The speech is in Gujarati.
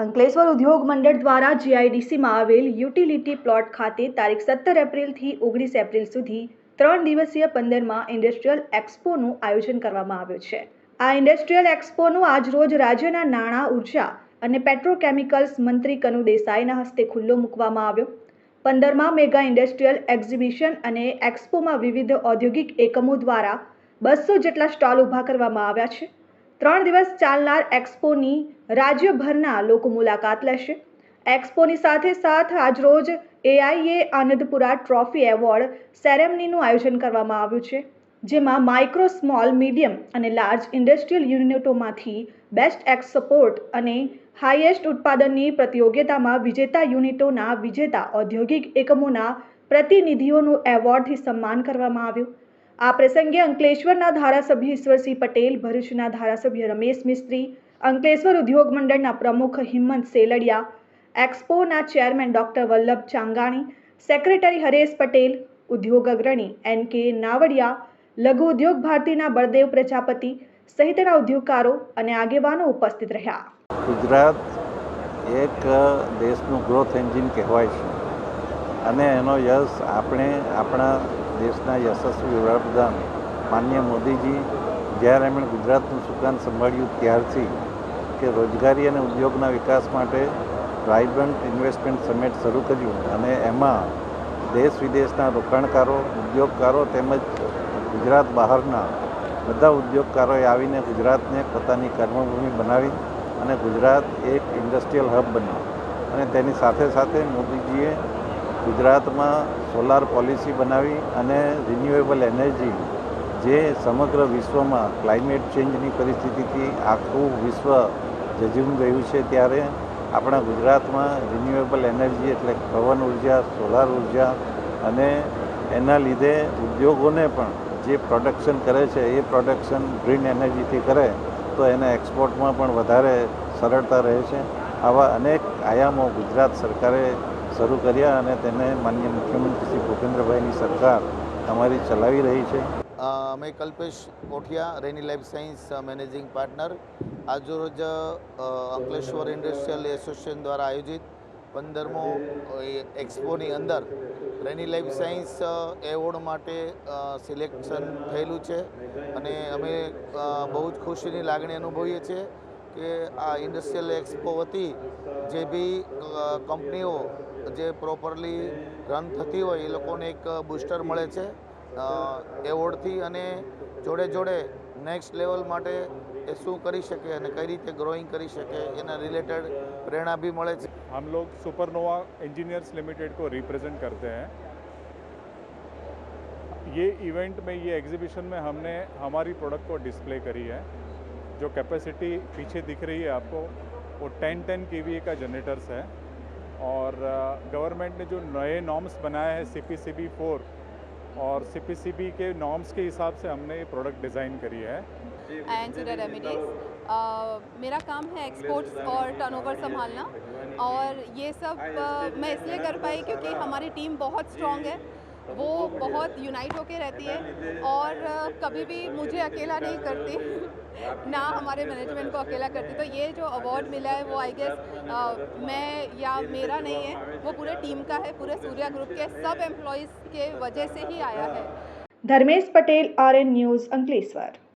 અંકલેશ્વર ઉદ્યોગ મંડળ દ્વારા જીઆઈડીસીમાં આવેલ યુટિલિટી પ્લોટ ખાતે તારીખ 17 એપ્રિલથી 19 એપ્રિલ સુધી 3 દિવસીય 15મા ઇન્ડસ્ટ્રીયલ એક્સપોનું આયોજન કરવામાં આવ્યું છે। આ ઇન્ડસ્ટ્રીયલ એક્સપોનું આજરોજ રાજ્યના નાણાં, ઉર્જા અને પેટ્રોકેમિકલ્સ મંત્રી કનુ દેસાઈના હસ્તે ખુલ્લો મૂકવામાં આવ્યો। 15મા મેગા ઇન્ડસ્ટ્રીયલ એક્ઝિબિશન અને એક્સપોમાં વિવિધ ઔદ્યોગિક એકમો દ્વારા 200 જેટલા સ્ટોલ ઊભા કરવામાં આવ્યા છે। 3 દિવસ ચાલનાર એક્સપોની રાજ્યભરના લોકો મુલાકાત લેશે। એક્સપોની સાથે સાથ આજરોજ એઆઈએ આનંદપુરા ટ્રોફી એવોર્ડ સેરેમનીનું આયોજન કરવામાં આવ્યું છે, જેમાં માઇક્રો, સ્મોલ, મીડિયમ અને લાર્જ ઇન્ડસ્ટ્રીયલ યુનિટોમાંથી બેસ્ટ એક્સપોર્ટ અને હાઈએસ્ટ ઉત્પાદનની પ્રતિયોગિતામાં વિજેતા યુનિટોના વિજેતા ઔદ્યોગિક એકમોના પ્રતિનિધિઓનું એવોર્ડથી સન્માન કરવામાં આવ્યું। આ પ્રસંગે અંકલેશ્વરના ધારાસભ્ય ઈશ્વરસિંહ પટેલ, ભરૂચના ધારાસભ્ય રમેશ મિસ્ત્રી, અંકલેશ્વર ઉદ્યોગ મંડળના પ્રમુખ હિંમત સેલડિયા, એક્સપોના chairman doctor Vallabh Changani, secretary Haresh Patel, ઉદ્યોગ અગ્રણી એન.કે. નાવડિયા, લઘુ ઉદ્યોગ ભારતીના બળદેવ પ્રજાપતિ સહિતના ઉદ્યોગકારો અને આગેવાનો ઉપસ્થિત રહ્યા। ગુજરાત એક દેશનું ગ્રોથ એન્જિન કહેવાય છે અને એનો યશ આપણે આપણા દેશના યશસ્વી વડાપ્રધાન માનનીય મોદીજી જ્યારે એમણે ગુજરાતનું સુકાન સંભાળ્યું ત્યારથી કે રોજગારી અને ઉદ્યોગના વિકાસ માટે વાઇબ્રન્ટ ઇન્વેસ્ટમેન્ટ સમિટ શરૂ કર્યું અને એમાં દેશ વિદેશના રોકાણકારો, ઉદ્યોગકારો તેમજ ગુજરાત બહારના બધા ઉદ્યોગકારોએ આવીને ગુજરાતને પોતાની કર્મભૂમિ બનાવી અને ગુજરાત એક ઇન્ડસ્ટ્રીયલ હબ બન્યું અને તેની સાથે સાથે મોદીજીએ ગુજરાતમાં સોલાર પોલિસી બનાવી અને રિન્યુએબલ એનર્જી જે સમગ્ર વિશ્વમાં ક્લાઇમેટ ચેન્જની પરિસ્થિતિથી આખું વિશ્વ ઝઝૂમી ગયું છે ત્યારે આપણા ગુજરાતમાં રિન્યુએબલ એનર્જી એટલે પવન ઉર્જા, સોલાર ઉર્જા અને એના લીધે ઉદ્યોગોને પણ જે પ્રોડક્શન કરે છે એ પ્રોડક્શન ગ્રીન એનર્જીથી કરે તો એને એક્સપોર્ટમાં પણ વધારે સરળતા રહે છે। આવા અનેક આયામો ગુજરાત સરકારે શરૂ કર્યા અને તેને માનનીય મુખ્યમંત્રી શ્રી ભૂપેન્દ્રભાઈની સરકાર અમારી ચલાવી રહી છે। मैं कल्पेश कोठिया, रेनी लाइफ साइंस मैनेजिंग पार्टनर, આજરોજ અંકલેશ્વર ઇન્ડસ્ટ્રીયલ એસોસિએશન દ્વારા આયોજિત 15મો એક્સપોની અંદર રેની લાઈફ સાયન્સ એવોર્ડ માટે સિલેક્શન થયેલું છે અને અમે બહુ જ ખુશીની લાગણી અનુભવીએ છીએ કે આ ઇન્ડસ્ટ્રીયલ એક્સપો વતી જે બી કંપનીઓ જે પ્રોપરલી રન થતી હોય એ લોકોને એક બૂસ્ટર મળે છે એવોર્ડથી અને જોડે જોડે નેક્સ્ટ લેવલ માટે એ શું કરી શકે અને કઈ રીતે ગ્રોइंग કરી શકે એના રિલેટેડ प्रेरणा भी મળે છે। हम लोग सुपरनोवा इंजीनियर्स लिमिटेड को रिप्रेजेंट करते हैं। ये इवेंट में, ये एग्जीबिशन में हमने हमारी प्रोडक्ट को डिस्प्ले करी है। जो कैपेसिटी पीछे दिख रही है आपको वो 10 केवीए का जनरेटर्स है और गवर्नमेंट ने जो नए नॉर्म्स बनाए हैं CPCB 4 और CPCB के नॉर्म्स के हिसाब से हमने ये प्रोडक्ट डिज़ाइन करी है। मेरा काम है एक्सपोर्ट्स और टर्नओवर संभालना और ये सब मैं इसलिए कर पाई क्योंकि हमारी टीम बहुत स्ट्रॉन्ग है, वो बहुत यूनाइट होके रहती है और कभी भी मुझे अकेला नहीं करती ना हमारे मैनेजमेंट को अकेला करती। तो ये जो अवार्ड मिला है वो आई गेस मैं या मेरा नहीं है, वो पूरे टीम का है, पूरे सूर्या ग्रुप के सब एम्प्लॉयज़ के वजह से ही आया है। Dharmesh Patel, RN news, Ankleshwar.